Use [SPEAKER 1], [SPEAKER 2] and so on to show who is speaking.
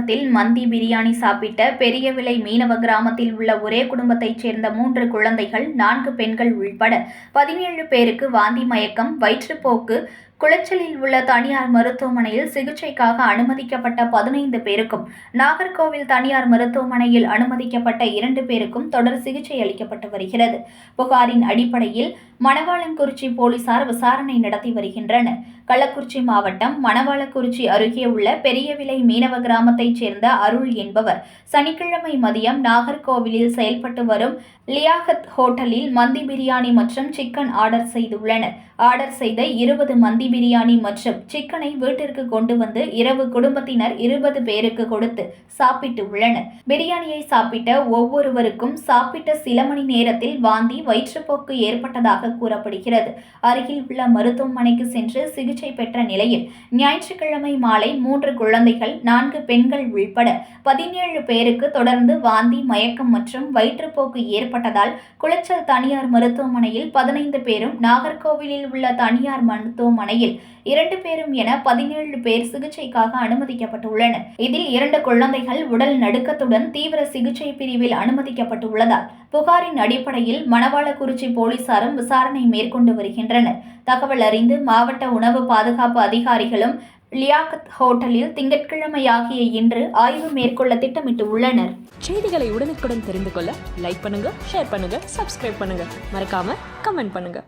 [SPEAKER 1] குடும்பத்தில் மந்தி பிரியாணி சாப்பிட்ட பெரியவிளை மீனவ கிராமத்தில் உள்ள ஒரே குடும்பத்தைச் சேர்ந்த 3 குழந்தைகள் 4 பெண்கள் உள்பட 17 பேருக்கு வாந்தி, மயக்கம், வயிற்றுப்போக்கு, குளச்சலில் உள்ள தனியார் மருத்துவமனையில் சிகிச்சைக்காக அனுமதிக்கப்பட்ட 15 பேருக்கும், நாகர்கோவில் தனியார் மருத்துவமனையில் அனுமதிக்கப்பட்ட 2 பேருக்கும் தொடர் சிகிச்சை அளிக்கப்பட்டு வருகிறது. புகாரின் அடிப்படையில் மணவாளங்குறிச்சி போலீசார் விசாரணை நடத்தி வருகின்றனர். கள்ளக்குறிச்சி மாவட்டம் மணவாளக்குறிச்சி அருகே உள்ள பெரியவிளை மீனவ கிராமத்தைச் சேர்ந்த அருள் என்பவர் சனிக்கிழமை மதியம் நாகர்கோவிலில் செயல்பட்டு வரும் லியாகத் ஹோட்டலில் மந்தி பிரியாணி மற்றும் சிக்கன் ஆர்டர் செய்துள்ளனர். ஆர்டர் செய்த 20 மந்தி பிரியாணி மற்றும் சிக்கனை வீட்டிற்கு கொண்டு வந்து இரவு குடும்பத்தினர் 20 பேருக்கு கொடுத்து சாப்பிட்டு உள்ளனர். பிரியாணியை சாப்பிட்ட ஒவ்வொருவருக்கும் சாப்பிட்ட சில மணி நேரத்தில் வாந்தி, வயிற்றுப்போக்கு ஏற்பட்டதாக கூறப்படுகிறது. அருகில் உள்ள மருத்துவமனைக்கு சென்று சிகிச்சை பெற்ற நிலையில் ஞாயிற்றுக்கிழமை மாலை 3 குழந்தைகள், 4 பெண்கள் உள்பட 17 பேருக்கு தொடர்ந்து வாந்தி, மயக்கம் மற்றும் வயிற்றுப்போக்கு ஏற்பட்டதால் குளச்சல் தனியார் மருத்துவமனையில் 15 பேரும், நாகர்கோவிலில் உள்ள தனியார் மருத்துவமனையில் 2 பேரும் என 17 பேர் சிகிச்சைக்காக அனுமதிக்கப்பட்டுள்ளனர். இதில் 2 குழந்தைகள் உடல் நடுக்கத்துடன் தீவிர சிகிச்சை பிரிவில் அனுமதிக்கப்பட்டுள்ளதால் புகாரின் அடிப்படையில் மணவாளக்குறிச்சி போலீசாரும் விசாரணை மேற்கொண்டு வருகின்றனர். தகவல் அறிந்து மாவட்ட உணவு பாதுகாப்பு அதிகாரிகளும் லியாகத் ஹோட்டலில் திங்கட்கிழமை ஆகிய இன்று ஆய்வு மேற்கொள்ள திட்டமிட்டு உள்ளனர்.
[SPEAKER 2] செய்திகளை உடனுக்குடன் தெரிந்து கொள்ள லைக் பண்ணுங்க, ஷேர் பண்ணுங்க, சப்ஸ்கிரைப் பண்ணுங்க, மறக்காம கமெண்ட் பண்ணுங்க.